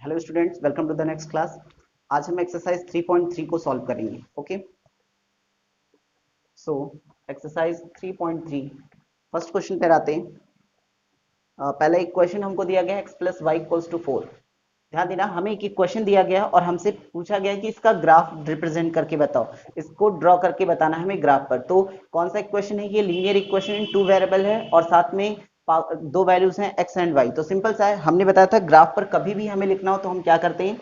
Hello students, welcome to the next class. आज हम exercise 3.3 को सॉल्व करेंगे। Okay, so exercise 3.3 first question पर आते हैं। पहला एक क्वेश्चन हमको दिया गया x plus y equals to 4। ध्यान देना, हमें एक क्वेश्चन दिया गया और हमसे पूछा गया कि इसका ग्राफ रिप्रेजेंट करके बताओ, इसको ड्रॉ करके बताना है हमें ग्राफ पर। तो कौन सा इक्वेशन है ये? Linear equation in two variable है और साथ में दो वैल्यूज हैं एक्स एंड वाई। तो सिंपल सा है, हमने बताया था ग्राफ पर कभी भी हमें लिखना हो तो हम क्या करते हैं,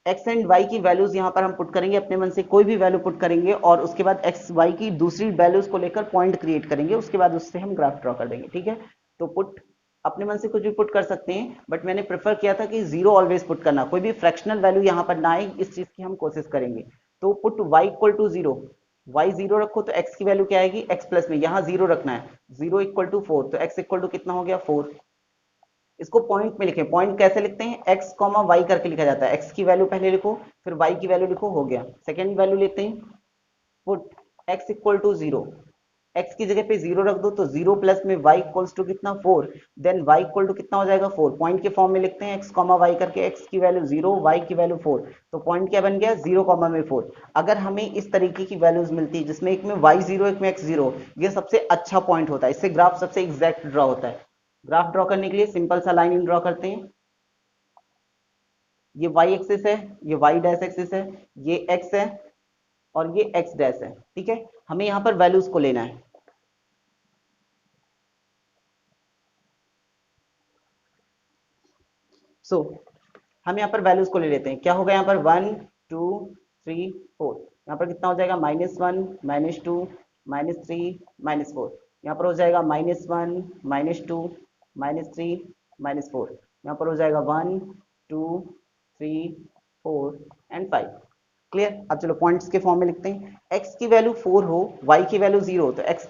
एक्स एंड वाई की वैल्यूज यहां पर हम पुट करेंगे, अपने मन से कोई भी वैल्यू पुट करेंगे और उसके बाद एक्स वाई की दूसरी वैल्यूज को लेकर पॉइंट क्रिएट करेंगे, उसके बाद उससे हम ग्राफ ड्रॉ कर देंगे। ठीक है, तो पुट अपने मन से कुछ भी पुट कर सकते हैं, बट मैंने प्रेफर किया था कि जीरो ऑलवेज पुट करना, कोई भी फ्रैक्शनल वैल्यू यहां पर ना आए, इस चीज की हम कोशिश करेंगे। तो put y equal to zero, y zero रखो तो x की वैल्यू क्या आएगी, x प्लस में यहाँ जीरो रखना है, जीरो इक्वल टू 4, तो x इक्वल टू कितना हो गया 4। इसको पॉइंट में लिखें, पॉइंट कैसे लिखते हैं, x कॉमा वाई करके लिखा जाता है, x की वैल्यू पहले लिखो फिर y की वैल्यू लिखो, हो गया। सेकेंड वैल्यू लेते हैं, put x equal to zero, x की जगह पे जीरो रख दो तो जीरो प्लस में y इक्वल्स टू कितना 4, देन y इक्वल टू कितना हो जाएगा 4। पॉइंट के फॉर्म में लिखते हैं x कॉमा वाई करके, x की वैल्यू जीरो y की वैल्यू 4, तो पॉइंट क्या बन गया, जीरो कॉमा में 4। अगर हमें इस तरीके की वैल्यूज मिलती है जिसमें एक में y जीरो एक में x जीरो, ये सबसे अच्छा पॉइंट होता है, इससे ग्राफ सबसे एग्जैक्ट ड्रॉ होता है। ग्राफ ड्रॉ करने के लिए सिंपल सा लाइन ड्रॉ करते हैं। ये y एक्सिस है, ये y डैश एक्सिस है, ये x है और ये x डैश है। ठीक है, हमें यहां पर वैल्यूज को लेना है। हम यहाँ पर वैल्यूज को ले लेते हैं। क्या होगा यहाँ पर, 1 2 3 4, यहाँ पर कितना हो जाएगा, -1 -2 -3 -4, यहाँ पर हो जाएगा -1 -2 -3 -4, यहाँ पर हो जाएगा 1 2 3 4 एंड 5। क्लियर? अब चलो पॉइंट्स के फॉर्म में लिखते हैं। x की वैल्यू 4 हो, y की वैल्यू 0 हो, तो x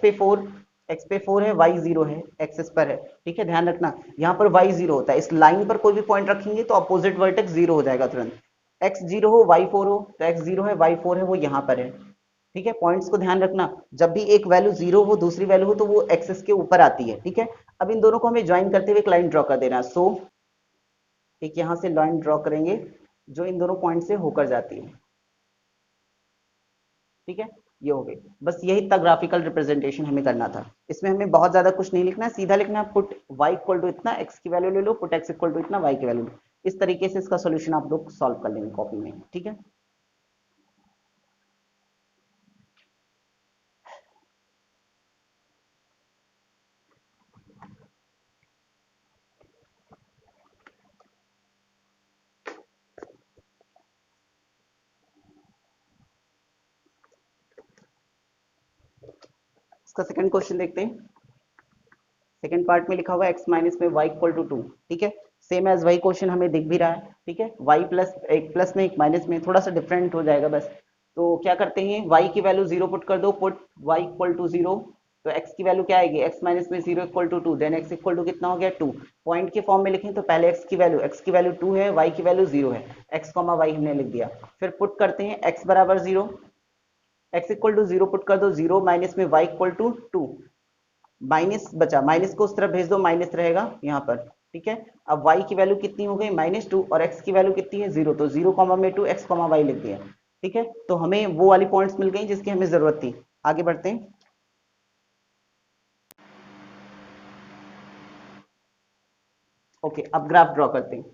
पे 4 है, y 0 है, एक्सिस पर है। ठीक है, ध्यान रखना यहाँ पर y 0 होता है, इस लाइन पर कोई भी पॉइंट रखेंगे तो अपोजिट वर्टेक्स 0 हो जाएगा तुरंत। x 0 हो y 4 हो, तो x 0 है y 4 है, वो यहाँ पर है। ठीक है, पॉइंट्स को ध्यान रखना, जब भी एक वैल्यू 0 हो दूसरी वैल्यू हो तो वो एक्सिस के ऊपर आती है। ठीक है, अब इन दोनों को हमें ज्वाइन करते हुए एक लाइन ड्रॉ कर देना। सो एक यहाँ से लाइन ड्रॉ करेंगे जो इन दोनों पॉइंट से होकर जाती है। ठीक है, ये हो गई। बस यही था ग्राफिकल रिप्रेजेंटेशन हमें करना था। इसमें हमें बहुत ज्यादा कुछ नहीं लिखना है, सीधा लिखना है पुट y इक्वल टू इतना, x की वैल्यू ले लो, पुट x इक्वल टू इतना, y की वैल्यू लो। इस तरीके से इसका सॉल्यूशन आप लोग सॉल्व कर लेंगे कॉपी में। ठीक है, इसका सेकंड क्वेश्चन देखते हैं। सेकंड पार्ट में लिखा हुआ है x माइनस में y इक्वल टू 2। ठीक है, सेम एज वही क्वेश्चन हमें दिख भी रहा है। ठीक है, y प्लस, एक प्लस में एक माइनस में, थोड़ा सा डिफरेंट हो जाएगा बस। तो क्या करते हैं, y की वैल्यू 0 पुट कर दो, पुट y इक्वल टू 0, तो x की वैल्यू क्या आएगी, x माइनस में 0 equal to 2, then x equal to कितना हो गया 2। पॉइंट के फॉर्म में लिखें तो पहले x की वैल्यू 2 है, y की वैल्यू 0 है, x कॉमा y हमने लिख दिया। फिर पुट करते हैं x बराबर 0, x इक्वल टू 0 पुट कर दो, 0 माइनस में y इक्वल टू 2, माइनस बचा, माइनस को उस तरफ भेज दो, माइनस रहेगा यहाँ पर। ठीक है, अब y की वैल्यू कितनी हो गई, -2, और x की वैल्यू कितनी है 0, तो 0 कॉमा में 2, x कॉमा वाई लिख दिया। ठीक है, तो हमें वो वाली पॉइंट्स मिल गई जिसकी हमें जरूरत थी। आगे बढ़ते हैं। ओके, अब ग्राफ ड्रॉ करते हैं।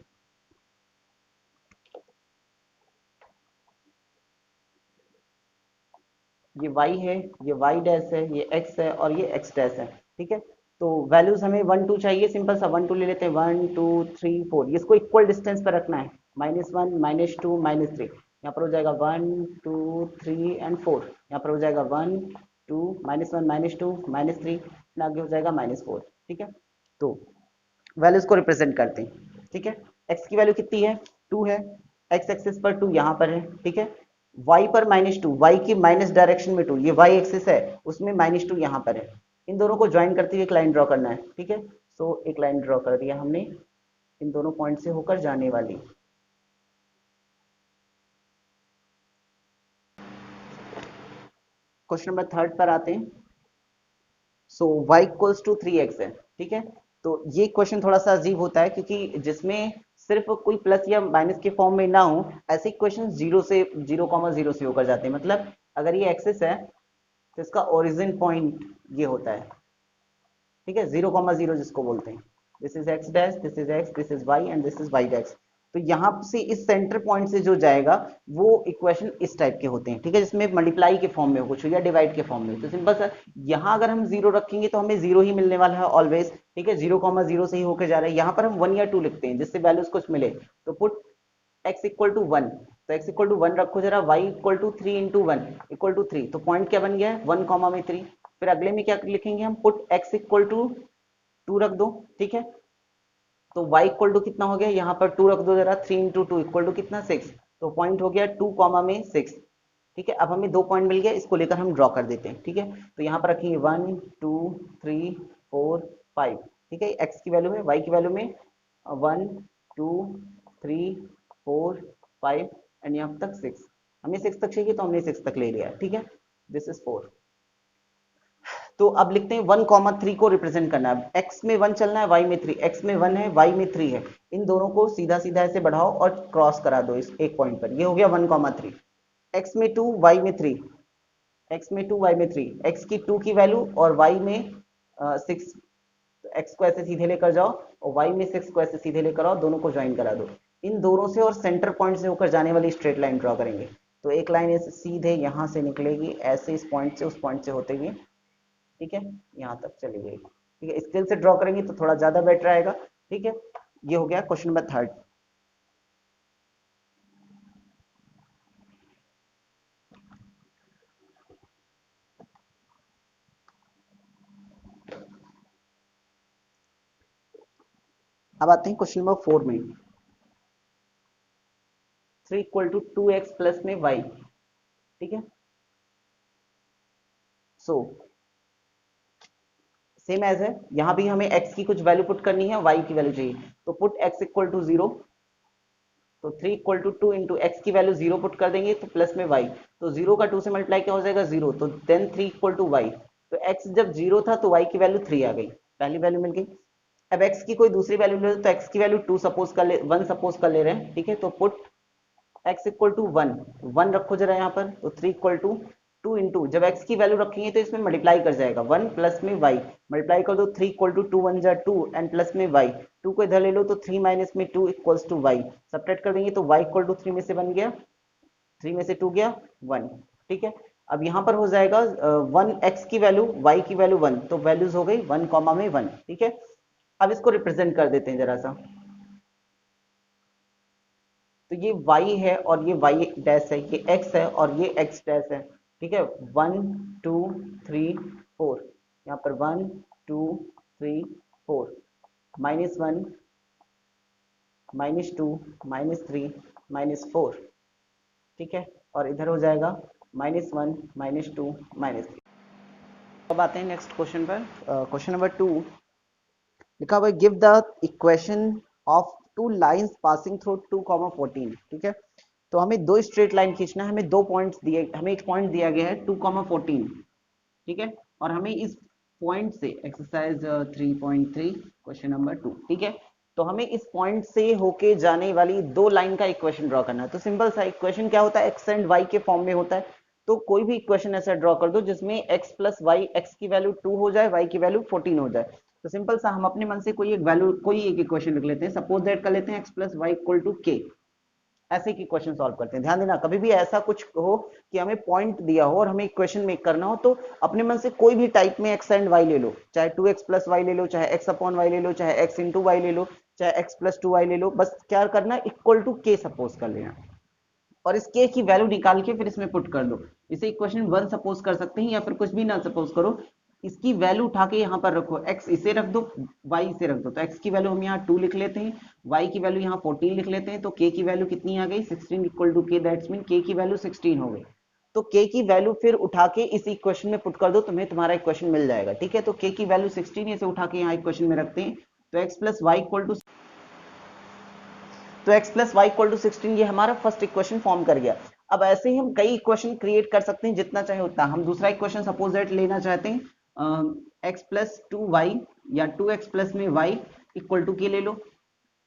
ये y है, ये y डैश है, ये x है और ये x डैश है। ठीक है, तो वैल्यूज हमें 1 2 चाहिए, सिंपल सा 1 2 ले लेते हैं, 1 2 3 4, इसको इक्वल डिस्टेंस पर रखना है, -1 -2 -3, यहाँ पर हो जाएगा 1 2 3 एंड 4, यहाँ पर हो जाएगा 1 2 -1 -2 -3, आगे हो जाएगा -4। ठीक है, तो वैल्यूज को रिप्रेजेंट करते हैं। ठीक है, x की वैल्यू कितनी है, 2 है, x एक्सिस पर 2 यहाँ पर है। ठीक है, y पर -2, y की माइनस डायरेक्शन में 2, ये y एक्सिस है, उसमें -2 यहाँ पर है। इन दोनों को ज्वाइन करते हुए एक लाइन ड्रॉ करना है। ठीक है, सो एक लाइन ड्रॉ कर दिया हमने इन दोनों पॉइंट से होकर जाने वाली। क्वेश्चन नंबर थर्ड पर आते हैं। सो y इक्वल्स टू 3x है। ठीक है, तो ये क्वेश्चन थोड़ा सा अजीब होता है, क्योंकि जिसमें सिर्फ कोई प्लस या माइनस के फॉर्म में ना हो, ऐसे क्वेश्चन 0,0 से होकर जाते हैं। मतलब अगर ये एक्सिस है तो इसका ओरिजिन पॉइंट ये होता है, ठीक है, 0,0 जिसको बोलते हैं। This is x dash, this is x, this is y and this is y dash. तो यहाँ से इस सेंटर पॉइंट से जो जाएगा वो इक्वेशन इस टाइप के होते हैं, ठीक है, जिसमें मल्टीप्लाई के फॉर्म में हो कुछ या डिवाइड के फॉर्म में। तो सिंपल सा यहाँ अगर हम 0 रखेंगे तो हमें 0 ही मिलने वाला है ऑलवेज, ठीक है, 0,0 से ही होकर जा रहा है। यहाँ पर हम 1 या 2 लिखते हैं जिससे वैल्यूज कुछ मिले। तो पुट x इक्वल टू 1, तो x इक्वल टू 1 रखो जरा, y equal to 3 into 1 equal to 3। तो पॉइंट क्या बन गया है, 1 कॉमा में 3। फिर अगले में क्या लिखेंगे हम, पुट x इक्वल टू 2 रख दो, ठीक है। तो y इक्वल टू कितना हो गया, यहाँ पर 2 रख दो जरा, 3 इंटू 2 इक्वल टू कितना, 6। तो पॉइंट हो गया 2 कॉमा में 6, ठीक है। अब हमें 2 पॉइंट मिल गया, इसको लेकर हम ड्रॉ कर देते हैं, ठीक है। तो यहाँ पर रखिए 1 2 3 4 5, ठीक है, x की वैल्यू में, y की वैल्यू में 1 2 3 4 5 एंड यहाँ तक 6। हमें 6 तक चाहिए तो हमने 6 तक ले लिया, ठीक है। This is 4। तो अब लिखते हैं 1,3 को रिप्रेजेंट करना है। x में 1 चलना है, y में 3, x में 1 है, y में 3 है। इन दोनों को सीधा सीधा ऐसे बढ़ाओ और क्रॉस करा दो इस एक पॉइंट पर। ये हो गया 1,3। x में 2, y में 3, x में 2, y में 3, x की 2 की वैल्यू और y में 6। तो x को ऐसे सीधे लेकर जाओ और y में 6 को ऐसे सीधे लेकर आओ, दोनों को ज्वाइन करा दो। इन दोनों से और सेंटर पॉइंट से होकर जाने वाली स्ट्रेट लाइन ड्रॉ करेंगे। तो एक लाइन ऐसे सीधे यहाँ से निकलेगी, ऐसे इस पॉइंट से उस पॉइंट से होते हुए, ठीक है, यहाँ तक चली गई, ठीक है। स्केल से ड्रॉ करेंगे तो थोड़ा ज्यादा बेटर आएगा, ठीक है। ये हो गया क्वेश्चन नंबर 3। अब आते हैं क्वेश्चन नंबर 4 में। 3 इक्वल टू 2x प्लस में y, ठीक है। सो सेम एज है, यहाँ भी हमें x की कुछ वैल्यू पुट करनी है, y की वैल्यू चाहिए। तो पुट x इक्वल टू 0। तो 3 इक्वल टू 2 इंटू एक्स की वैल्यू 0 पुट कर देंगे तो प्लस में y। तो 0 का 2 से मल्टीप्लाई क्या हो जाएगा, 0। तो देन 3 इक्वल टू y। तो x जब 0 था तो y की वैल्यू 3 आ गई, पहली वैल्यू मिल गई। अब x की कोई दूसरी वैल्यू ले तो x की वैल्यू 2 सपोज कर ले, 1 सपोज कर ले रहे हैं, ठीक है। तो पुट x इक्वल टू 1 रखो जरा यहाँ पर। तो 3 इक्वल टू 2 इंटू, जब x की वैल्यू रखेंगे तो इसमें मल्टीप्लाई कर जाएगा, 1 प्लस में y। मल्टीप्लाई कर दो, 3 इक्वल टू 2 1 जा 2 एंड प्लस में y। 2 को इधर ले लो तो 3 माइनस में 2 इक्वल्स टू y। सब्ट्रैक्ट कर देंगे तो y इक्वल टू 3 में से बन गया, 3 में से 2 गया 1, ठीक है। अब यहाँ पर हो जाएगा 1 x की वैल्यू, y की वैल्यू 1, तो वैल्यूज हो गई 1 कॉमा में 1, ठीक है। अब इसको रिप्रेजेंट कर देते हैं जरा सा। तो ये y है और ये y डैश है, ये x है और ये x डैश है, ठीक है। 1 2 3 4, यहाँ पर 1 2 3 4, -1 -2 -3 -4, ठीक है। और इधर हो जाएगा -1 -2 -3। अब आते हैं नेक्स्ट क्वेश्चन पर। क्वेश्चन नंबर 2 लिखा हुआ है, give the equation of two lines passing through 2,14, ठीक है। तो हमें दो स्ट्रेट लाइन खींचना है, हमें दो पॉइंट्स दिए, हमें एक पॉइंट दिया गया है 2,14, ठीक है। और हमें इस पॉइंट से एक्सरसाइज 3.3 क्वेश्चन नंबर 2, ठीक है। तो हमें इस पॉइंट से होके जाने वाली दो लाइन का इक्वेशन ड्रॉ करना है। तो सिंपल सा इक्वेशन क्या होता है, एक्स एंड वाई के फॉर्म में होता है। तो कोई भी इक्वेशन ऐसा ड्रॉ कर दो जिसमें x प्लस वाई, एक्स की वैल्यू 2 हो जाए, y की वैल्यू 14 हो जाए। तो सिंपल सा हम अपने मन से कोई एक वैल्यू, कोई एक इक्वेशन लिख लेते हैं। सपोज दैट कर लेते हैं x plus y equal to k। ऐसे की क्वेश्चन सॉल्व करते हैं। ध्यान देना, कभी भी ऐसा कुछ हो कि हमें पॉइंट दिया हो और हमें इक्वेशन मेक करना हो, तो अपने मन से कोई भी टाइप में x एंड y ले लो, चाहे 2x प्लस वाई ले लो, चाहे x अपॉन वाई ले लो, चाहे x इंटू वाई ले लो, चाहे x प्लस 2y ले लो। बस क्या करना, इक्वल टू k सपोज कर लेना और इस k की वैल्यू निकाल के फिर इसमें पुट कर दो। इसे इक्वेशन 1 सपोज कर सकते हैं या फिर कुछ भी ना सपोज करो, इसकी वैल्यू उठा के यहाँ पर रखो, x इसे रख दो, y इसे रख दो। तो x की वैल्यू हम यहाँ 2 लिख लेते हैं, y की वैल्यू यहाँ 14 लिख लेते हैं। तो k की वैल्यू कितनी आ गई, 16 equal to k, that's mean k की वैल्यू 16 हो गई। तो k की वैल्यू फिर उठा के इस इक्वेशन में पुट कर दो, तुम्हें तुम्हारा इक्वेशन मिल जाएगा, ठीक है। तो k की वैल्यू 16, इसे उठा के यहाँ इक्वेशन में रखते हैं। तो x plus y equal to, तो x plus y equal to 16, ये हमारा फर्स्ट इक्वेशन फॉर्म कर गया। अब ऐसे ही हम कई इक्वेशन क्रिएट कर सकते हैं, जितना चाहे उतना। हम दूसरा इक्वेशन सपोज दैट लेना चाहते हैं x प्लस 2y या 2x प्लस में y इक्वल टू के ले लो।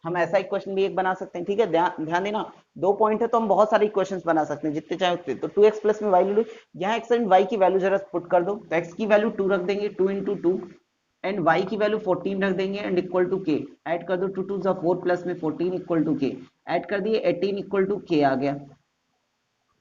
हम ऐसा इक्वेशन भी एक बना सकते हैं, ठीक है। ध्यान देना, 2 पॉइंट है तो हम बहुत सारे इक्वेशंस बना सकते हैं, जितने चाहे उतने। तो 2x प्लस में y ले लो, यहाँ x एंड y की वैल्यू जरा पुट कर दो। तो x की वैल्यू 2 रख देंगे, 2 इंटू 2, एंड y की वैल्यू 14 रख देंगे and equal to k। Add कर दो, 2 2 जा 4 प्लस में 14 इक्वल टू k। ऐड कर दिए, 18 इक्वल टू k आ गया।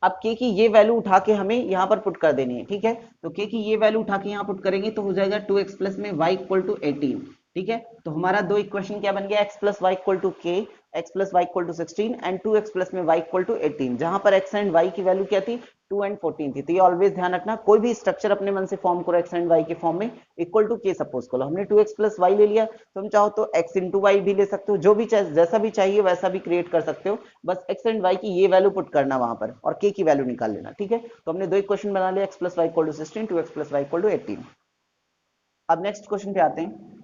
अब k की ये वैल्यू उठा के हमें यहाँ पर पुट कर देनी है, ठीक है। तो k की ये वैल्यू उठा के यहाँ पुट करेंगे तो हो जाएगा 2x प्लस में y इक्वल टू 18, ठीक है। तो हमारा दो इक्वेशन क्या बन गया, x plus y equal to k, x plus y equal to 16 and 2x plus में y इक्वल टू 18, जहां पर x एंड y की वैल्यू क्या थी, 2 एंड 14 थी। तो ये ऑलवेज ध्यान रखना, कोई भी स्ट्रक्चर अपने मन से फॉर्म करो x एंड y के फॉर्म में, इक्वल टू k सपोज करो। हमने 2x प्लस वाई ले लिया, तो हम चाहो तो x इंटू वाई भी ले सकते हो, जो भी जैसा भी चाहिए वैसा भी क्रिएट कर सकते हो। बस x एंड y की ये वैल्यू पुट करना वहां पर और k की वैल्यू निकाल लेना, ठीक है। तो हमने दो इक्वेशन बना लिया, x plus y equal to 16, 2x plus y equal to 18। अब नेक्स्ट क्वेश्चन पे आते हैं।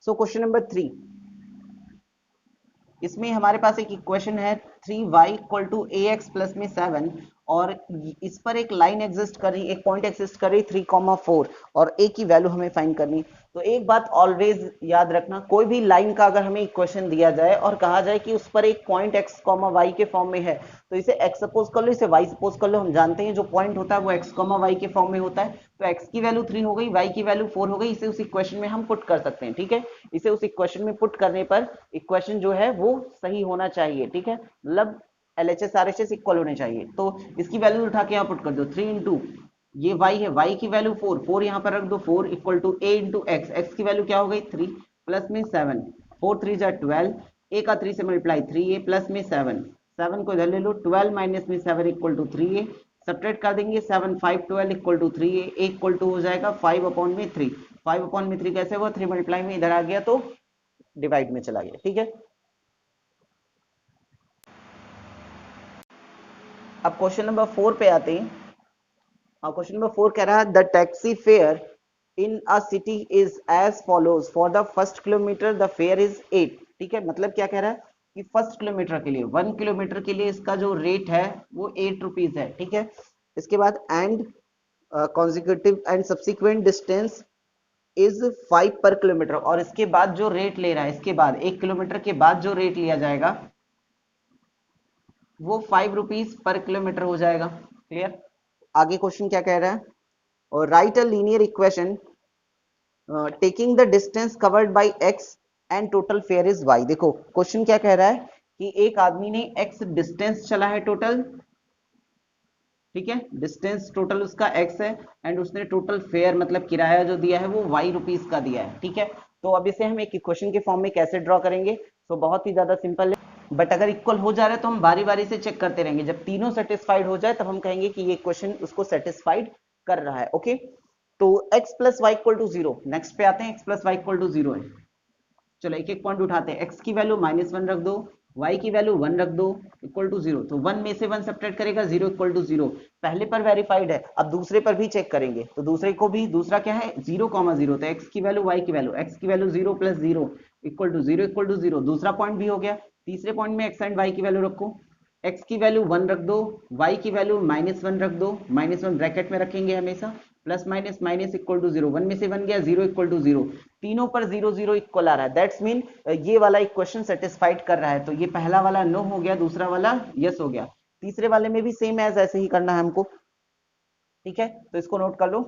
सो क्वेश्चन नंबर 3, इसमें हमारे पास एक इक्वेशन है 3y equal to a x plus में 7, और इस पर एक लाइन एग्जिस्ट कर रही, एक पॉइंट एग्जिस्ट कर रही 3,4, और a की वैल्यू हमें फाइंड करनी। तो एक बात ऑलवेज याद रखना, कोई भी लाइन का अगर हमें इक्वेशन दिया जाए और कहा जाए कि उस पर एक पॉइंट x, y के फॉर्म में है, तो इसे x सपोज कर लो, इसे y सपोज कर लो। हम जानते हैं जो पॉइंट होता है वो x, y के फॉर्म में होता है। तो x की वैल्यू 3 हो गई, y की वैल्यू 4 हो गई, इसे उस इक्वेशन में हम पुट कर सकते हैं, ठीक है। इसे उस इक्वेशन में पुट करने पर इक्वेशन जो है वो सही होना चाहिए, ठीक है। मतलब LHS RHS इक्वल होने चाहिए। तो इसकी वैल्यू उठा के यहाँ पुट कर दो, 3 इंटू ये y है, y की वैल्यू 4, 4 यहाँ पर रख दो, 4 equal to a into x, x की वैल्यू क्या हो गई 3 प्लस में 7, 4 3 जा 12, a का 3 से मल्टीप्लाई 3a प्लस में 7, 7 को इधर ले लो, 12 माइनस में 7 इक्वल टू 3a, सब्ट्रैक्ट कर देंगे, 7 5 12 equal to 3a, equal to हो जाएगा 5 अपॉन में 3, 5 अपॉन में 3 कैसे हुआ, 3 मल्टीप्लाई में इधर आ गया तो डिवाइड में चला गया, ठीक है। अब क्वेश्चन नंबर 4 पे आते हैं। क्वेश्चन नंबर 4 कह रहा है the taxi fare in a city is as follows, for the first kilometre the fare is 8, ठीक है। मतलब क्या कह रहा है कि फर्स्ट किलोमीटर के लिए, 1 किलोमीटर के लिए इसका जो रेट है वो 8 रुपीज है, ठीक है। इसके बाद and consecutive and subsequent distance is 5 पर किलोमीटर, और इसके बाद जो रेट ले रहा है, इसके बाद 1 किलोमीटर के बाद जो रेट लिया जाएगा वो 5 रुपीज पर किलोमीटर हो जाएगा। क्लियर। आगे क्वेश्चन क्या कह रहा है, और right a linear equation taking the distance covered by x and total fair is y। देखो क्वेश्चन क्या कह रहा है कि एक आदमी ने x डिस्टेंस चला है टोटल, ठीक है, डिस्टेंस टोटल उसका x है, एंड उसने टोटल फेयर मतलब किराया जो दिया है वो y रुपीस का दिया है, ठीक है। तो अब इसे हम एक इक्वेशन के फॉर्म में कैसे ड्रॉ करेंगे, तो बहुत ही ज्यादा सिंपल है, बट अगर इक्वल हो जा रहा है तो हम बारी बारी से चेक करते रहेंगे, जब तीनों सेटिस्फाइड हो जाए तब हम कहेंगे कि ये क्वेश्चन उसको सेटिस्फाइड कर रहा है, ओके। तो x plus y equal to 0, next पे आते हैं, x plus y equal to 0 है। चलो एक एक पॉइंट उठाते हैं, x की वैल्यू -1 रख दो, y की वैल्यू 1 रख दो, इक्वल टू 0। तो 1 में से 1 सब्ट्रैक्ट करेगा, 0 इक्वल टू 0। पहले पर वेरीफाइड है, अब दूसरे पर भी चेक करेंगे, तो दूसरे को भी, दूसरा क्या है 0,0, तो x की वैल्यू y की वैल्यू, x की वैल्यू 0 plus 0 equal to 0 equal to 0, दूसरा पॉइंट भी हो गया। तीसरे पॉइंट में x एंड y की वैल्यू रखो, x की वैल्यू 1 रख दो, y की वैल्यू -1 रख दो, -1 ब्रैकेट में रखेंगे हमेशा, plus minus minus equal to 0, 1 में से 1 गया, 0 इक्वल टू 0, तीनों पर 0 0 इक्वल आ रहा है, दैट्स मीन ये वाला इक्वेशन सेटिस्फाइड कर रहा है। तो ये पहला वाला नो हो गया, दूसरा वाला यस हो गया, तीसरे वाले में भी सेम एज ऐसे ही करना है हमको, ठीक है। तो इसको नोट कर लो।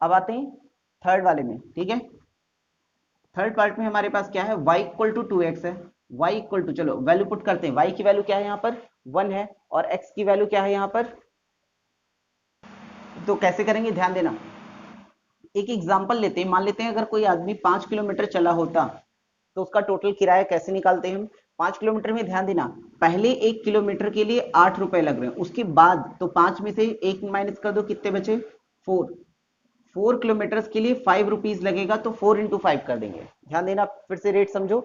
अब आते हैं थर्ड वाले में, ठीक है। थर्ड पार्ट में हमारे पास क्या है, y इक्वल टू 2x है, y इक्वल टू, चलो वैल्यू पुट करते हैं, y की वैल्यू क्या है यहाँ पर 1 है, और x की वैल्यू क्या है यहाँ पर, तो कैसे करेंगे ध्यान देना। एक एग्जांपल लेते हैं, मान लेते हैं अगर कोई आदमी 5 किलोमीटर चला होता तो उसका टोटल किराया कैसे निकालते हैं हम, 5 किलोमीटर में ध्यान देना, पहले 1 किलोमीटर के लिए 8 रुपए लग रहे हैं, उसके बाद तो 5 में से 1 माइनस कर दो, कितने बचे 4, 4 किलोमीटर के लिए 5 रुपीज लगेगा, तो 4 इंटू 5 कर देंगे। ध्यान देना, फिर से रेट समझो,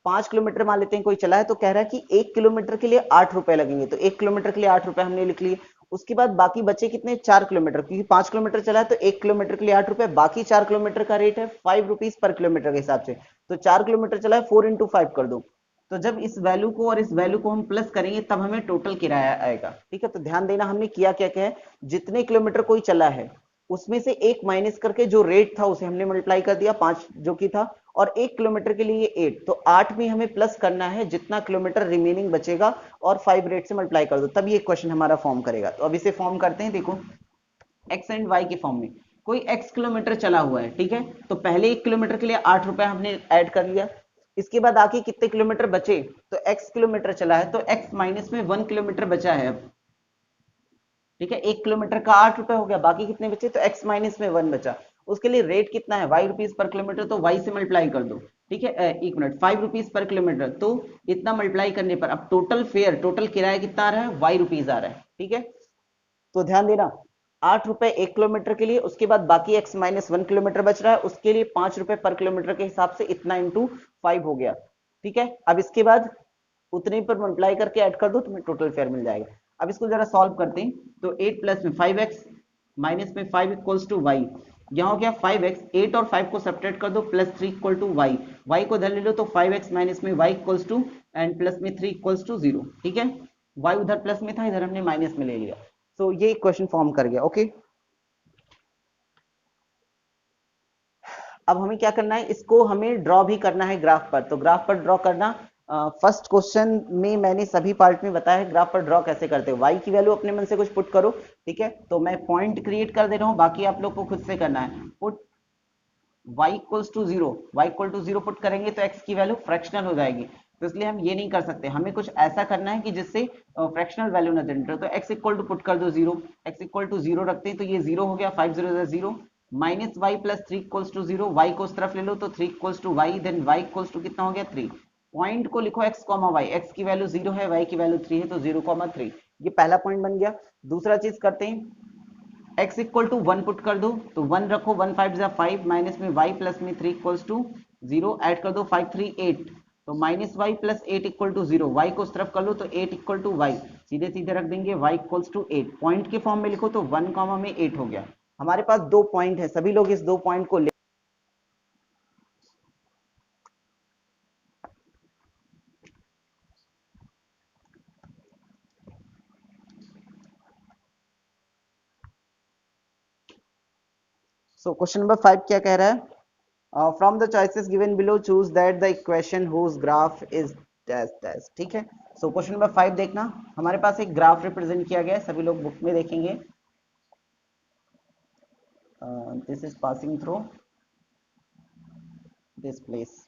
5 किलोमीटर मान लेते हैं कोई चला है, तो कह रहा है कि 1 किलोमीटर के लिए 8 रुपए लगेंगे, तो 1 किलोमीटर के लिए 8 रुपए हमने लिख लिए, उसके बाद बाकी बचे कितने 4 किलोमीटर, क्योंकि 5 किलोमीटर चला है तो 1 किलोमीटर के लिए 8 रुपए, बाकी 4 किलोमीटर का रेट है 5 रुपीज पर किलोमीटर के हिसाब से। तो 4 किलोमीटर चला है 4 इंटू 5 कर दो। तो जब इस वैल्यू को और इस वैल्यू को हम प्लस करेंगे तब हमें टोटल किराया आएगा। ठीक है, तो ध्यान देना हमने किया क्या क्या है, जितने किलोमीटर कोई चला है उसमें से एक माइनस करके जो रेट था उसे हमने मल्टीप्लाई कर दिया 5 जो कि था, और 1 किलोमीटर के लिए 8, तो 8 में हमें प्लस करना है जितना किलोमीटर रिमेनिंग बचेगा और 5 रेट से मल्टीप्लाई कर दो, तब ये क्वेश्चन हमारा फॉर्म करेगा। तो अब इसे फॉर्म करते हैं, देखो एक्स एंड वाई के फॉर्म में। कोई एक्स किलोमीटर चला हुआ है, ठीक है, तो पहले 1 किलोमीटर के लिए 8 रुपए हमने ऐड कर लिया। इसके बाद आके कितने किलोमीटर बचे, तो एक्स किलोमीटर चला है तो एक्स माइनस में 1 किलोमीटर बचा है अब। ठीक है, 1 किलोमीटर का 8 रुपए हो गया, बाकी कितने बचे, तो x माइनस में 1 बचा। उसके लिए रेट कितना है, y रुपीज पर किलोमीटर, तो y से मल्टीप्लाई कर दो। ठीक है, एक मिनट, 5 रुपीज पर किलोमीटर, तो इतना मल्टीप्लाई करने पर अब टोटल फेयर, टोटल किराया कितना आ रहा है, y रुपीज आ रहा है। ठीक है, तो ध्यान देना 8 रुपए 1 किलोमीटर के लिए, उसके बाद बाकी x माइनस 1 किलोमीटर बच रहा है, उसके लिए 5 रुपए पर किलोमीटर के हिसाब से इतना इंटू 5 हो गया। ठीक है, अब इसके बाद उतने पर मल्टीप्लाई करके ऐड कर दो, तुम्हें टोटल फेयर मिल जाएगा। अब इसको जरा सॉल्व करते हैं, तो 8 प्लस में 5x माइनस में 5 इक्वल्स टू वाई। यहाँ हो गया 5x, 8 और 5 को सब्ट्रैक्ट कर दो, plus 3 equal to y, y को इधर ले लो तो 5x माइनस में y equals to and plus में 3 इक्वल्स टू 0। ठीक है, y उधर प्लस में था, इधर हमने माइनस में ले लिया, तो ये इक्वेशन फॉर्म कर गया। ओके, अब हमें क्या करना है, इसको हमें ड्रॉ भी करना है ग्राफ पर, तो ग्राफ पर ड्रॉ करना फर्स्ट क्वेश्चन में मैंने सभी पार्ट में बताया है ग्राफ पर ड्रॉ कैसे करते हैं। y की वैल्यू अपने मन से कुछ पुट करो, ठीक है, तो मैं पॉइंट क्रिएट कर दे रहा हूं, बाकी आप लोग को खुद से करना है। Put y equals to 0, y equal to 0 put करेंगे तो x की वैल्यू फ्रैक्शनल हो जाएगी, तो इसलिए हम ये नहीं कर सकते, हमें कुछ ऐसा करना है कि जिससे फ्रैक्शनल वैल्यू ना जनरेट हो। तो x इक्वल टू पुट कर दो 0, x इक्वल टू 0 रखते हैं तो ये 0 हो गया, 5 0 0, minus y plus 3 equals to 0, y को उस तरफ ले लो तो 3 equals to y, then y equals to कितना हो गया 3। पॉइंट को लिखो x कॉमा वाई, x की वैल्यू 0 है, y की वैल्यू 3 है, तो 0,3, ये पहला पॉइंट बन गया। दूसरा चीज करते हैं, x इक्वल टू 1 पुट कर दो, तो 1 रखो, 1 5 जा 5 माइनस में y प्लस में 3 इक्वल्स टू 0, ऐड कर दो 5 3 8, तो minus y plus 8 equal to 0, y को उस तरफ कर लो तो 8 इक्वल टू y, सीधे सीधे रख देंगे y इक्वल्स टू 8, पॉइंट के फॉर्म में लिखो तो 1 कॉमा में 8 हो गया। हमारे पास दो पॉइंट है, सभी लोग इस दो पॉइंट को ले सो क्वेश्चन नंबर 5 क्या कह रहा है, from the choices given below choose that the equation whose graph is dash dash. ठीक है, सो क्वेश्चन नंबर 5 देखना, हमारे पास एक ग्राफ रिप्रेजेंट किया गया है, सभी लोग बुक में देखेंगे। This is passing through this place,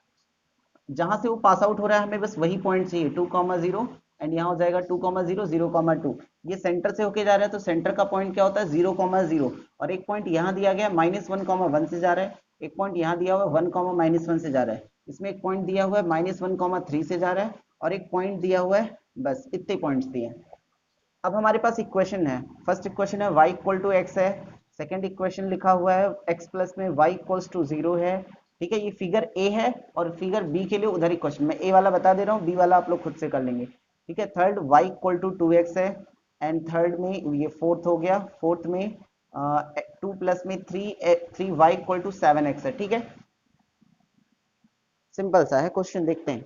जहां से वो पास आउट हो रहा है हमें बस वही पॉइंट चाहिए 2,0 एंड यहाँ हो जाएगा 2,0 0,2, ये सेंटर से होके जा रहा है, तो सेंटर का पॉइंट क्या होता है 0,0, और एक पॉइंट यहाँ दिया गया -1,1 से जा रहा है, एक पॉइंट यहाँ दिया हुआ है 1,-1 से जा रहा है, इसमें एक पॉइंट दिया हुआ है -1,3 से जा रहा है, और एक पॉइंट दिया हुआ है, बस इतने पॉइंट्स दिए हैं। अब हमारे पास इक्वेशन है, फर्स्ट इक्वेशन है y इक्वल टू एक्स है, सेकंड इक्वेशन लिखा हुआ है x प्लस में y इक्वल्स टू 0 है। ठीक है, ये फिगर ए है, और फिगर बी के लिए उधर इक्वेशन, मैं ए वाला बता दे रहा हूँ, बी वाला आप लोग खुद से कर लेंगे। ठीक है, third y equal to 2x है, एंड थर्ड में ये फोर्थ हो गया, फोर्थ में 2 प्लस में 3y इक्वल टू 7x है। ठीक है, सिंपल सा है क्वेश्चन, देखते हैं।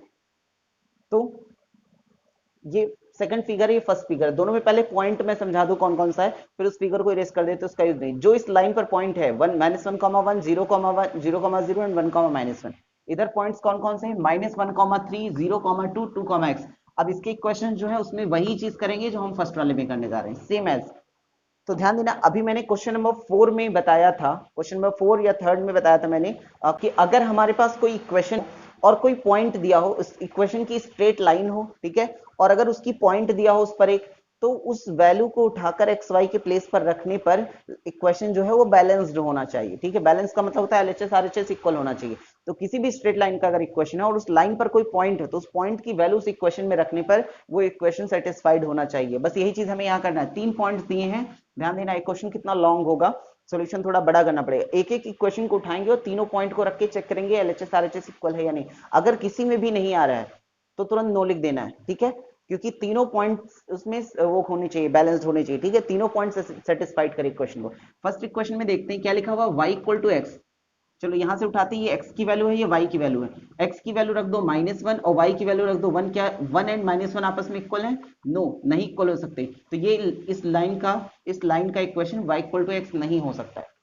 तो ये सेकंड फिगर है, ये फर्स्ट फिगर, दोनों में पहले पॉइंट में समझा दो कौन कौन सा है, फिर उस फिगर को इरेज कर देते, उसका यूज नहीं। जो इस लाइन पर पॉइंट है 1 -1,1 0,1 0,0 एंड 1,-1, इधर पॉइंट्स कौन कौन से हैं, -1,3 0,2 2,x। अब इसके इक्वेशन जो है उसमें वही चीज करेंगे जो हम फर्स्ट वाले में करने जा रहे हैं, सेम एज। तो ध्यान देना, अभी मैंने क्वेश्चन नंबर 4 में बताया था, क्वेश्चन नंबर 4 या थर्ड में बताया था मैंने कि अगर हमारे पास कोई इक्वेशन और कोई पॉइंट दिया हो, उस इक्वेशन की स्ट्रेट लाइन हो, ठीक है, और अगर उसकी पॉइंट दिया हो उस पर एक, तो उस वैल्यू को उठाकर एक्स वाई के प्लेस पर रखने पर इक्वेशन जो है वो बैलेंस्ड होना चाहिए। ठीक है, बैलेंस का मतलब होता है एलएचएस आरएचएस इक्वल होना चाहिए। तो किसी भी स्ट्रेट लाइन का अगर इक्वेशन है और उस लाइन पर कोई पॉइंट है, तो उस पॉइंट की वैल्यू उस इक्वेशन में रखने पर वो इक्वेशन सेटिस्फाइड होना चाहिए। बस यही चीज हमें यहाँ करना है, 3 पॉइंट्स दिए हैं, ध्यान देना इक्वेशन कितना लॉन्ग होगा, सॉल्यूशन थोड़ा बड़ा करना पड़ेगा। एक एक इक्वेशन को उठाएंगे और तीनों पॉइंट को रख के चेक करेंगे एलएचएस आरएचएस इक्वल है या नहीं। अगर किसी में भी नहीं आ रहा है तो तुरंत नो लिख देना है। ठीक है, क्योंकि तीनों पॉइंट्स उसमें वो होने चाहिए, बैलेंस्ड होने चाहिए, ठीक है, तीनों पॉइंट्स सेटिस्फाइड करे इक्वेशन को। फर्स्ट इक्वेशन में देखते हैं क्या लिखा हुआ, y इक्वल टू एक्स। चलो यहां से उठाते हैं, ये x की वैल्यू है, ये y की वैल्यू है। x की वैल्यू रख दो -1 और y की वैल्यू रख दो 1। क्या 1 एंड -1 आपस में इक्वल है? नो, नहीं इक्वल हो सकते। तो ये इस लाइन का equation y equal to x नहीं हो सकता है।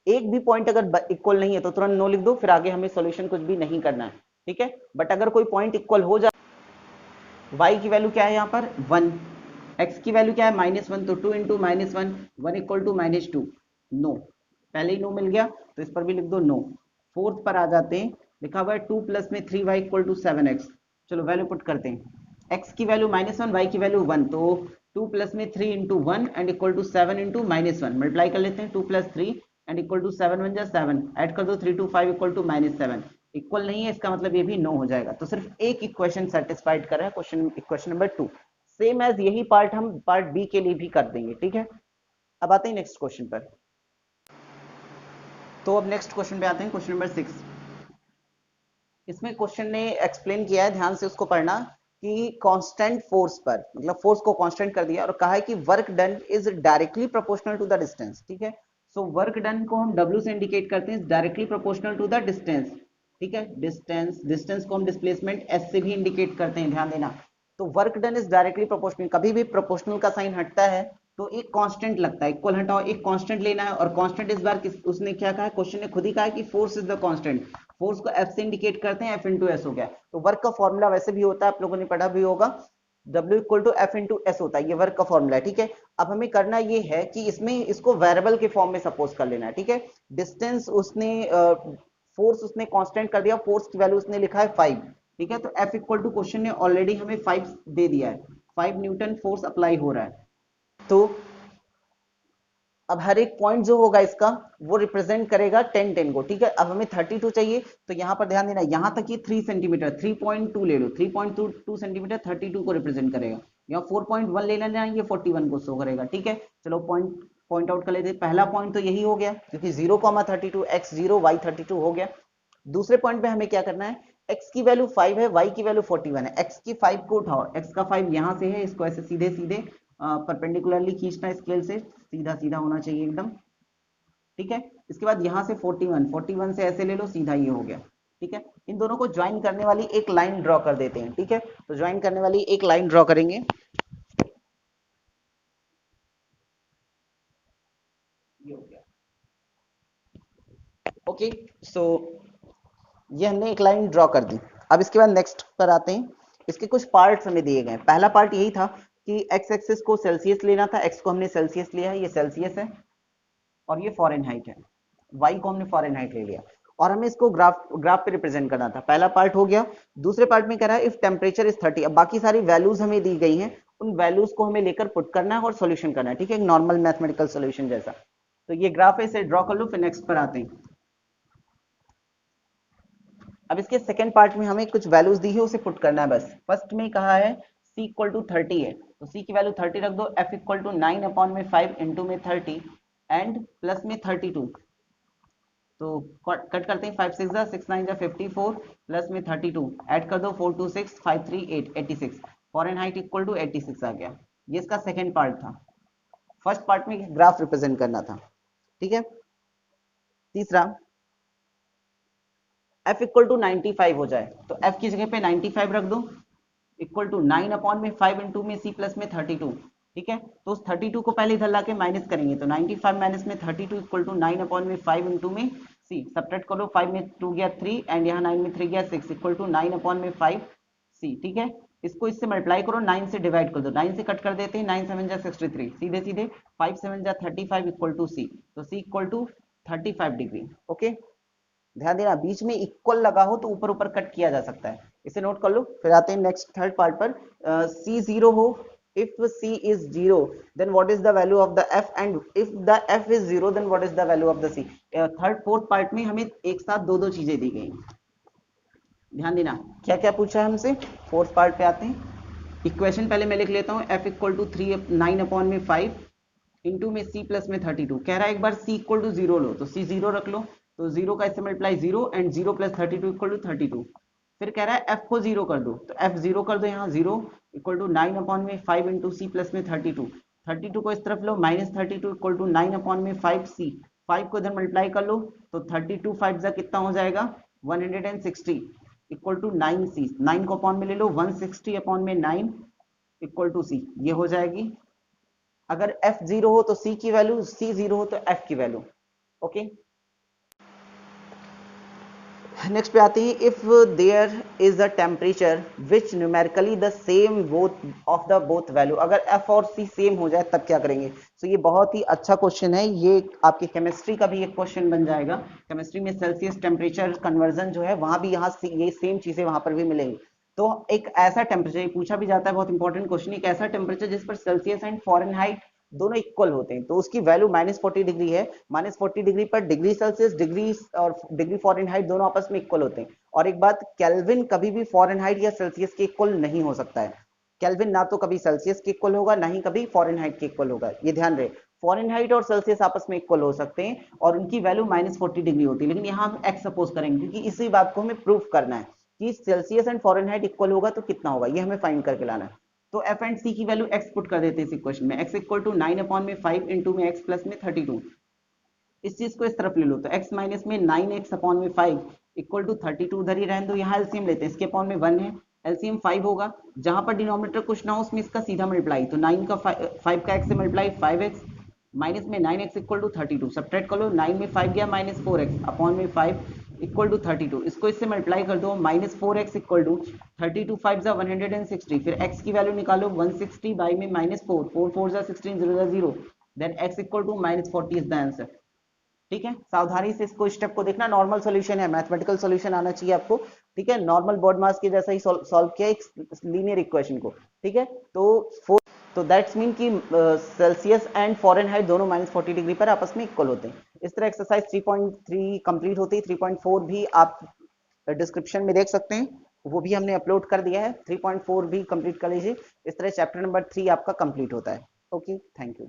एक भी पॉइंट अगर इक्वल नहीं है तो तुरंत नो लिख दो, फिर आगे हमें सॉल्यूशन कुछ भी नहीं करना है, ठीक है। बट अगर कोई पॉइंट इक्वल हो जाए, y की वैल्यू क्या है यहाँ पर 1, x की वैल्यू क्या है -1, तो 2 इंटू -1, 1 इक्वल टू -2, नो, पहले ही नो मिल गया, तो इस पर भी लिख दो नो। फोर्थ पर आ जाते हैं, लिखा हुआ है 2 प्लस में 3y इक्वल टू 7x। चलो वैल्यू पुट करते हैं, x की वैल्यू -1, y की वैल्यू 1, तो 2 प्लस में 3 into 1 and equal to 7 into -1, multiply कर लेते हैं, 2 प्लस 3 एंड इक्वल टू 7 1 जा 7, ऐड कर दो 3 2 5 इक्वल टू -7, इक्वल नहीं है, इसका मतलब ये भी नो हो जाएगा। तो सिर्फ एक इक्वेशन सेटिस्फाइड कर रहा है, इक्वेशन नंबर 2। सेम एज यही पार्ट हम पार्ट बी के लिए भी कर देंगे, ठीक है। अब आते हैं नेक्स्ट क्वेश्चन पर। तो अब नेक्स्ट क्वेश्चन पे आते हैं, क्वेश्चन नंबर 6। इसमें क्वेश्चन ने एक्सप्लेन किया है, ध्यान से उसको पढ़ना, कि कांस्टेंट फोर्स पर, मतलब फोर्स को कांस्टेंट कर दिया और कहा है कि work done is directly proportional to the distance, ठीक है। सो वर्क डन को हम W से इंडिकेट करते हैं, directly proportional to the distance, ठीक है। डिस्टेंस को हम डिस्प्लेसमेंट S से भी इंडिकेट करते हैं, ध्यान देना। तो work done is directly proportional, कभी भी प्रोपोर्शनल का साइन हटता है तो एक कांस्टेंट लगता है, इक्वल हटाओ, एक कांस्टेंट लेना है, और कांस्टेंट इस बार उसने क्या कहा है, क्वेश्चन ने खुद ही कहा है कि force is the constant. Force को F से इंडिकेट करते हैं, F इंटू एस हो गया। तो वर्क का फॉर्मूला वैसे भी होता है, आप लोगों ने पढ़ा भी होगा, W equal to F into S होता है, ये वर्क का फॉर्मूला है, ठीक है। अब हमें करना ये है कि इसमें इसको वेरिएबल के फॉर्म में सपोज कर लेना है, ठीक है। डिस्टेंस उसने फोर्स उसने कांस्टेंट कर दिया, फोर्स की वैल्यू उसने लिखा है 5, ठीक है। तो F इक्वल टू क्वेश्चन ने ऑलरेडी हमें 5 दे दिया है, 5 न्यूटन फोर्स अप्लाई हो रहा है। तो अब हर एक पॉइंट जो होगा इसका वो रिप्रेजेंट करेगा 10 10 को, ठीक है। अब हमें 32 चाहिए, तो यहां पर ध्यान देना, यहां तक ये 3 सेंटीमीटर, 3.2 ले लो, 3.2 सेंटीमीटर 32 को रिप्रेजेंट करेगा। यहाँ 4.1 ले लेना, ये 41 को शो करेगा, ठीक है। चलो पॉइंट आउट कर लेते हैं। पहला पॉइंट तो यही हो गया, क्योंकि 0,32, x 0 y 32 हो गया। दूसरे पॉइंट पे हमें क्या करना है, x की वैल्यू 5 है, y की वैल्यू 41 है। x की 5 को उठाओ, x का 5 यहां से है, इसको ऐसे सीधे सीधे परपेंडिकुलरली खींचना स्केल से, सीधा सीधा होना चाहिए एकदम, ठीक है। इसके बाद यहां से 41 से ऐसे ले लो, सीधा ये हो गया, ठीक है। इन दोनों को ज्वाइन करने वाली एक लाइन ड्रॉ कर देते हैं, ठीक है। तो ज्वाइन करने वाली एक लाइन ड्रॉ करेंगे, ये हो गया, ओके। सो ये हमने एक लाइन ड्रॉ कर दी। अब इसके बाद नेक्स्ट पर आते हैं, इसके कुछ पार्ट्स हमें दिए गए। पहला पार्ट यही था कि एक्स एक्सिस को सेल्सियस लेना था, एक्स को हमने सेल्सियस लिया है, ये सेल्सियस है, और ये फॉरेनहाइट है, वाई को हमने फॉरेनहाइट ले लिया, और हमें इसको ग्राफ पे रिप्रेजेंट करना था। पहला पार्ट हो गया। दूसरे पार्ट में कह रहा है इफ टेम्परेचर इज 30, अब बाकी सारी वैल्यूज हमें दी गई हैं, उन वैल्यूज को हमें लेकर पुट करना है और सॉल्यूशन करना है, ठीक है, एक नॉर्मल मैथमेटिकल सॉल्यूशन जैसा। तो ये ग्राफ है, इसे ड्रॉ कर लो, फिर नेक्स्ट पर आते हैं। अब इसके सेकंड पार्ट में हमें कुछ वैल्यूज दी है, उसे पुट करना है बस। फर्स्ट में कहा है c इक्वल टू 30 है, तो c की वैल्यू 30 रख दो, f इक्वल टू 9 अपॉन में 5 इंटू में 30 एंड प्लस में 32, तो कट करते हैं, 5 6 जा 6 9 जा 54 प्लस में 32, ऐड कर दो 4 2 6 5 3 8 86, फॉरेनहाइट इक्वल टू 86 आ गया। ये इसका सेकंड पार्ट था। फर्स्ट पार्ट में ग्राफ रिप्रेजेंट करना था, ठीक है। तीसरा, f इक्वल टू 95 हो जाए, तो f की जगह पे 95 रख दो, इक्वल टू 9 अपॉन में 5 इंटू में c प्लस में 32, ठीक है। तो उस 32 को पहले इधर लाके माइनस करेंगे, तो 95 माइनस में 32 इक्वल टू 9 अपॉन में 5 इंटू में c, सब्ट्रैक्ट करो, 5 में 2 गया 3 एंड यहाँ 9 में 3 गया 6 इक्वल टू 9 अपॉन में 5 c, ठीक है। इसको इससे मल्टीप्लाई करो, 9 से डिवाइड कर दो, 9 से कट कर देते हैं, 9 7 जा 63, सीधे सीधे 5 7 जा 35 इक्वल टू c, तो c equal to 35 degree, okay. ध्यान देना, बीच में इक्वल लगा हो तो ऊपर ऊपर कट किया जा सकता है, इसे नोट कर लो। फिर आते हैं नेक्स्ट थर्ड पार्ट पर, c 0 हो, if c is 0 then what is the value of the f, and if the f is 0 then what is the value of the c। Third fourth part में हमें एक साथ दो दो चीजें दी गई, ध्यान देना क्या क्या पूछा है हमसे। फोर्थ पार्ट पे आते हैं, इक्वेशन पहले मैं लिख लेता हूँ, f इक्वल टू 9 अपॉन में 5 इंटू में c प्लस में 32, कह रहा है एक बार c इक्वल टू 0 लो, तो c 0 रख लो, तो 0 का इससे multiply 0 and 0 plus 32 equal to 32। फिर कह रहा है f को 0 कर दो, तो f 0 कर दो, यहाँ 0 इक्वल टू 9 अपॉन में 5 इंटू सी प्लस में 32, 32 को इस तरफ लो, -32 इक्वल टू 9 अपॉन में 5c, 5 को इधर मल्टीप्लाई कर लो तो 32 5 जा कितना हो जाएगा 160 इक्वल टू 9c, 9 को अपॉन में ले लो, 160 अपॉन में 9 इक्वल टू c, ये हो जाएगी। अगर f 0 हो तो c की वैल्यू, c 0 हो तो f की वैल्यू। ओके, नेक्स्ट पे आते हैं, if there is a temperature which numerically the same both of the both value, अगर f और c सेम हो जाए तब क्या करेंगे। तो ये बहुत ही अच्छा क्वेश्चन है, ये आपकी केमिस्ट्री का भी एक क्वेश्चन बन जाएगा। केमिस्ट्री में सेल्सियस टेम्परेचर कन्वर्जन जो है वहां भी यहाँ ये सेम चीजें वहां पर भी मिलेंगी। तो एक ऐसा टेम्परेचर पूछा भी जाता है, बहुत इंपॉर्टेंट क्वेश्चन, एक ऐसा टेम्परेचर जिस पर सेल्सियस एंड फॉरेनहाइट दोनों इक्वल होते हैं, तो उसकी वैल्यू -40 डिग्री है, -40 डिग्री पर डिग्री सेल्सियस डिग्री और डिग्री फॉरेनहाइट दोनों आपस में इक्वल होते हैं। और एक बात, केल्विन कभी भी फॉरेनहाइट या सेल्सियस के इक्वल नहीं हो सकता है। केल्विन ना तो कभी सेल्सियस के इक्वल होगा, ना ही कभी फॉरेनहाइट के इक्वल होगा, ये ध्यान रहे। फॉरेनहाइट और सेल्सियस आपस में इक्वल हो सकते हैं और उनकी वैल्यू -40 डिग्री होती है, लेकिन यहाँ हम एक्स सपोज करेंगे क्योंकि इसी बात को हमें प्रूफ करना है कि सेल्सियस एंड फॉरेनहाइट इक्वल होगा तो कितना होगा, ये हमें फाइंड करके लाना है। तो एफ एंड सी की वैल्यू एक्स पुट कर देते हैं इस इक्वेशन में, एक्स इक्वल टू 9 अपॉन में 5 इंटू में एक्स प्लस में 32, इस चीज को इस तरफ ले लो, तो x माइनस में 9x अपॉन में 5 इक्वल टू 32 उधर ही रहने दो, यहाँ एलसीएम लेते हैं, इसके अपॉन में 1 है, एलसीएम 5 होगा, जहां पर डिनोमिनेटर कुछ ना हो उसमें इसका सीधा मल्टीप्लाई, तो 9 का 5 का x से मल्टीप्लाई 5x माइनस में 9x इक्वल टू 32, सब्ट्रैक्ट कर लो, 9 में 5 गया -4x अपॉन में 5 इक्वल टू 32, इसको इससे मल्टीप्लाई कर दो, -4x इक्वल टू 32 5 जा 160, फिर x की वैल्यू निकालो 160 बाई में -4, 4 4 जा 16 0 जा 0, then x equal to -40 is the answer. ठीक है, सावधानी से इसको स्टेप को देखना, नॉर्मल सॉल्यूशन है, मैथमेटिकल सॉल्यूशन आना चाहिए आपको। ठीक है, नॉर्मल बोर्ड मास के जैसा ही सॉल्व किया एक लीनियर इक्वेशन को। ठीक है, तो दैट्स मीन कि सेल्सियस एंड फॉरेनहाइट दोनों -40 डिग्री पर आपस में इक्वल होते हैं। इस तरह एक्सरसाइज 3.3 कंप्लीट होती है, 3.4 भी आप डिस्क्रिप्शन में देख सकते हैं, वो भी हमने अपलोड कर दिया है, 3.4 भी कंप्लीट कर लीजिए। इस तरह चैप्टर नंबर 3 आपका कंप्लीट होता है। Okay, thank you.